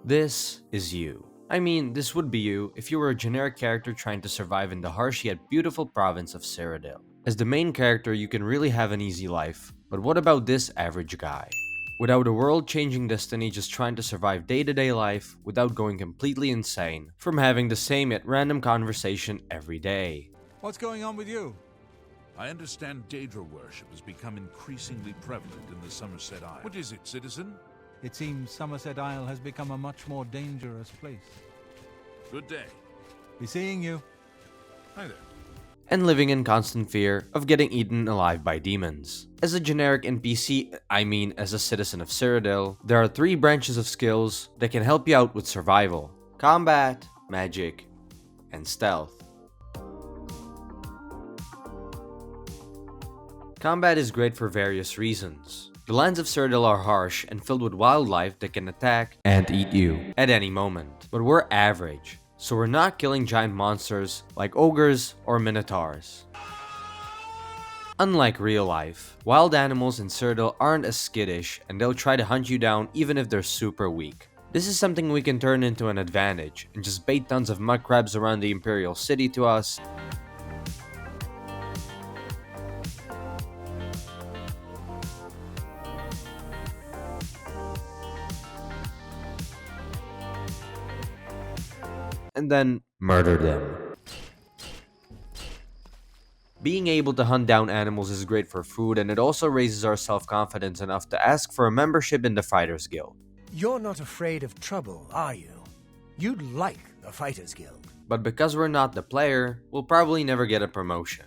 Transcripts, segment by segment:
This is you. I mean, this would be you if you were a generic character trying to survive in the harsh yet beautiful province of Cyrodiil. As the main character, you can really have an easy life, but what about this average guy? Without a world-changing destiny, just trying to survive day-to-day life without going completely insane from having the same yet random conversation every day. What's going on with you? I understand Daedra worship has become increasingly prevalent in the Somerset Isle. What is it, citizen? It seems Somerset Isle has become a much more dangerous place. Good day. Be seeing you. Hi there. And living in constant fear of getting eaten alive by demons. As a generic NPC, I mean as a citizen of Cyrodiil, there are 3 branches of skills that can help you out with survival: combat, magic, and stealth. Combat is great for various reasons. The lands of Cyrodiil are harsh and filled with wildlife that can attack and eat you at any moment. But we're average, so we're not killing giant monsters like ogres or minotaurs. Unlike real life, wild animals in Cyrodiil aren't as skittish and they'll try to hunt you down even if they're super weak. This is something we can turn into an advantage and just bait tons of mud crabs around the Imperial City to us. And then murder them. Being able to hunt down animals is great for food, and it also raises our self-confidence enough to ask for a membership in the Fighters Guild. You're not afraid of trouble, are you? You'd like the Fighters Guild. But because we're not the player, we'll probably never get a promotion.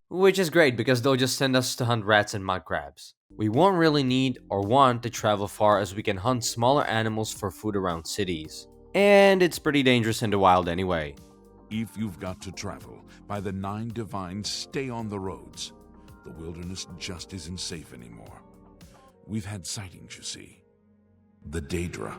Which is great because they'll just send us to hunt rats and mud crabs. We won't really need or want to travel far as we can hunt smaller animals for food around cities. And it's pretty dangerous in the wild anyway. If you've got to travel, by the 9 divines, stay on the roads. The wilderness just isn't safe anymore. We've had sightings, you see. The Daedra.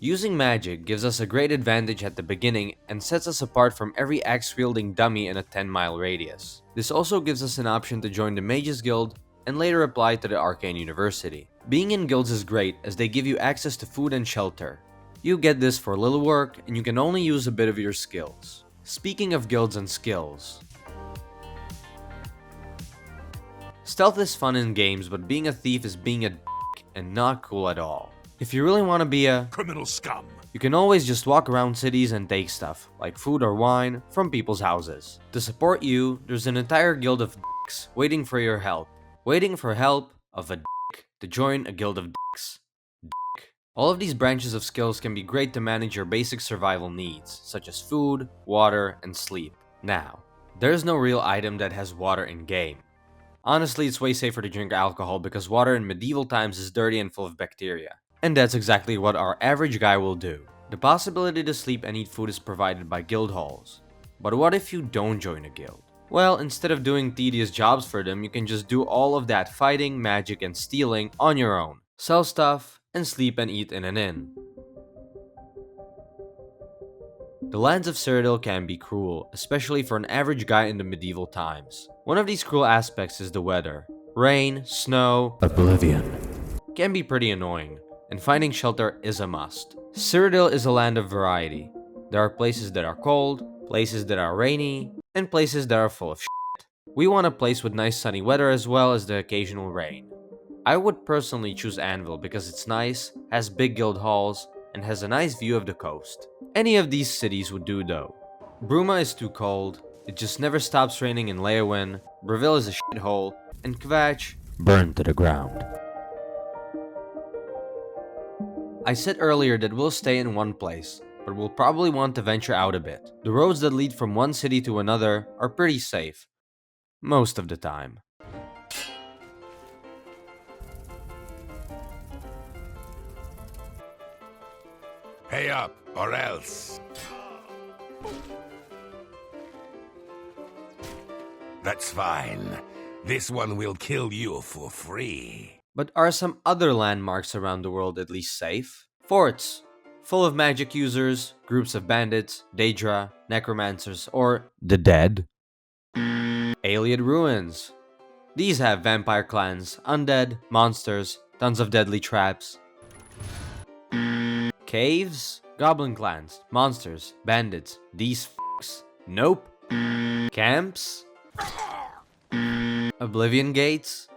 Using magic gives us a great advantage at the beginning and sets us apart from every axe-wielding dummy in a 10-mile radius. This also gives us an option to join the Mages Guild and later apply to the Arcane University. Being in guilds is great as they give you access to food and shelter. You get this for little work and you can only use a bit of your skills. Speaking of guilds and skills, stealth is fun in games, but being a thief is being a dick and not cool at all. If you really want to be a Criminal scum. you can always just walk around cities and take stuff, like food or wine, from people's houses. To support you, there's an entire guild of dicks waiting for your help. Waiting for help of a dick to join a guild of dicks. Dick. All of these branches of skills can be great to manage your basic survival needs, such as food, water, and sleep. Now, there's no real item that has water in-game. Honestly, it's way safer to drink alcohol because water in medieval times is dirty and full of bacteria. And that's exactly what our average guy will do. The possibility to sleep and eat food is provided by guild halls. But what if you don't join a guild? Well, instead of doing tedious jobs for them, you can just do all of that fighting, magic, and stealing on your own. Sell stuff, and sleep and eat in an inn. The lands of Cyrodiil can be cruel, especially for an average guy in the medieval times. One of these cruel aspects is the weather. Rain, snow, Oblivion can be pretty annoying, and finding shelter is a must. Cyrodiil is a land of variety. There are places that are cold, places that are rainy, and places that are full of shit. We want a place with nice sunny weather as well as the occasional rain. I would personally choose Anvil because it's nice, has big guild halls, and has a nice view of the coast. Any of these cities would do though. Bruma is too cold, it just never stops raining in Leeuwin, Breville is a shithole, and Kvatch burned to the ground. I said earlier that we'll stay in one place, but we'll probably want to venture out a bit. The roads that lead from one city to another are pretty safe. Most of the time. Pay up, or else. That's fine. This one will kill you for free. But are some other landmarks around the world at least safe? Forts, full of magic users, groups of bandits, Daedra, necromancers, or the dead. Ayleid ruins. These have vampire clans, undead, monsters, Tons of deadly traps. Caves? Goblin clans, monsters, bandits, these f***s. Nope. Camps? Oblivion gates?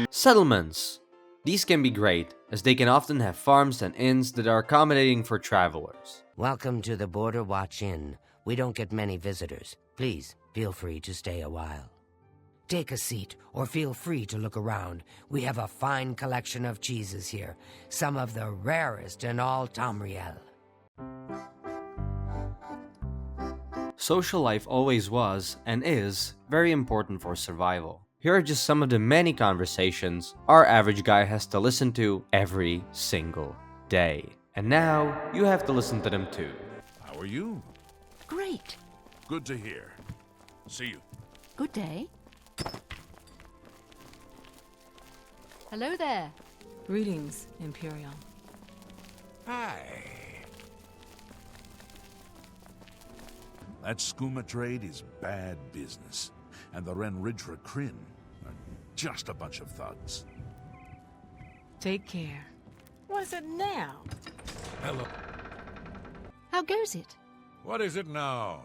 Settlements. These can be great, as they can often have farms and inns that are accommodating for travelers. Welcome to the Border Watch Inn. We don't get many visitors. Please, feel free to stay a while. Take a seat, or feel free to look around. We have a fine collection of cheeses here, some of the rarest in all Tamriel. Social life always was, and is, very important for survival. Here are just some of the many conversations our average guy has to listen to every single day. And now, you have to listen to them too. How are you? Great. Good to hear. See you. Good day. Hello there. Greetings, Imperial. Hi. That skooma trade is bad business. And the Renridra Kryn are just a bunch of thugs. Take care. What's it now? Hello. How goes it? What is it now?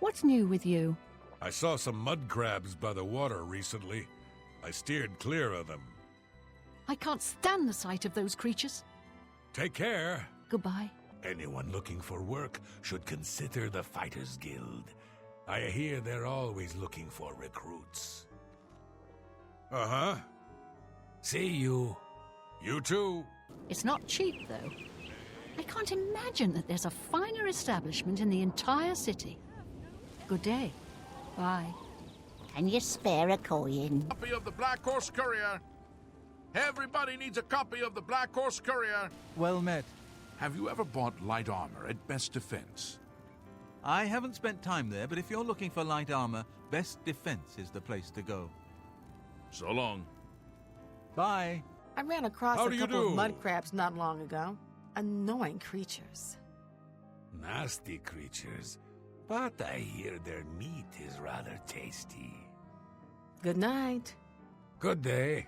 What's new with you? I saw some mud crabs by the water recently. I steered clear of them. I can't stand the sight of those creatures. Take care. Goodbye. Anyone looking for work should consider the Fighters Guild. I hear they're always looking for recruits. Uh-huh. See you. You too. It's not cheap, though. I can't imagine that there's a finer establishment in the entire city. Good day. Bye. Can you spare a coin? Copy of the Black Horse Courier. Everybody needs a copy of the Black Horse Courier. Well met. Have you ever bought light armor at Best Defense? I haven't spent time there, but if you're looking for light armor, Best Defense is the place to go. So long. Bye. I ran across How a do you couple of do? mud crabs not long ago. Annoying creatures. Nasty creatures. But I hear their meat is rather tasty. Good night. Good day.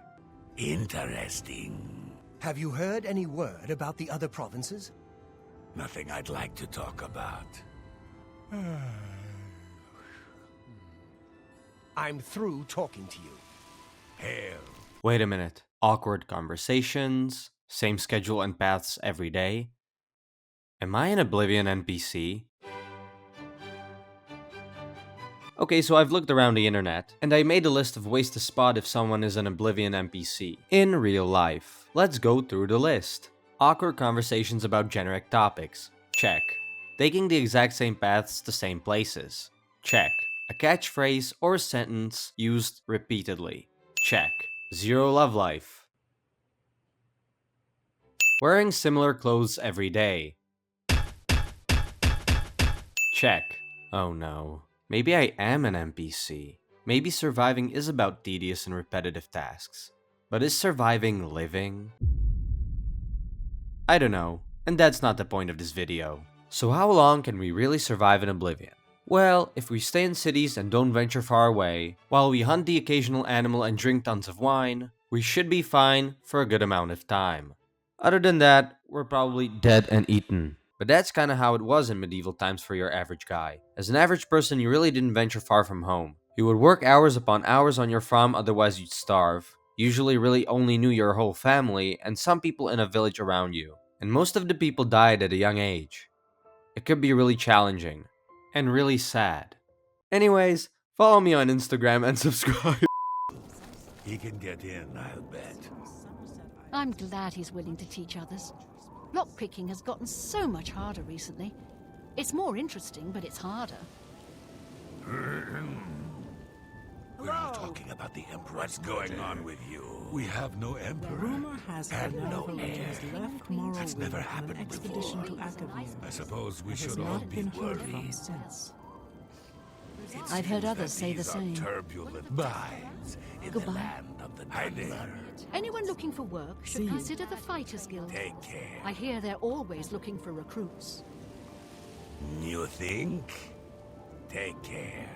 Interesting. Have you heard any word about the other provinces? Nothing I'd like to talk about. I'm through talking to you. Hail. Wait a minute. Awkward conversations, same schedule and paths every day. Am I an Oblivion NPC? Okay, so I've looked around the internet, and I made a list of ways to spot if someone is an Oblivion NPC in real life. Let's go through the list. Awkward conversations about generic topics. Check. Taking the exact same paths to same places. Check. A catchphrase or sentence used repeatedly. Check. Zero love life. Wearing similar clothes every day. Check. Oh no. Maybe I am an NPC. Maybe surviving is about tedious and repetitive tasks. But is surviving living? I don't know, and that's not the point of this video. So how long can we really survive in Oblivion? Well, if we stay in cities and don't venture far away, while we hunt the occasional animal and drink tons of wine, we should be fine for a good amount of time. Other than that, we're probably dead and eaten. But that's kinda how it was in medieval times for your average guy. As an average person, you really didn't venture far from home. You would work hours upon hours on your farm, otherwise you'd starve. Usually really only knew your whole family and some people in a village around you. And most of the people died at a young age. It could be really challenging. And really sad. Anyways, follow me on Instagram and subscribe. He can get in, I'll bet. I'm glad he's willing to teach others. Lockpicking has gotten so much harder recently. It's more interesting, but it's harder. We're all talking about the Emperor. What's going on with you? We have no Emperor. Rumor has And it no no heir. has left Morrowind That's never on an happened expedition before. to Oblivion. I suppose we Has should all not be been heard from worried. since. It I've heard seems others that say the these are same. Turbulent times in the Goodbye. land of the Nightmare. Anyone looking for work should See you. consider the Fighters Guild. Take care. I hear they're always looking for recruits. You think? Take care.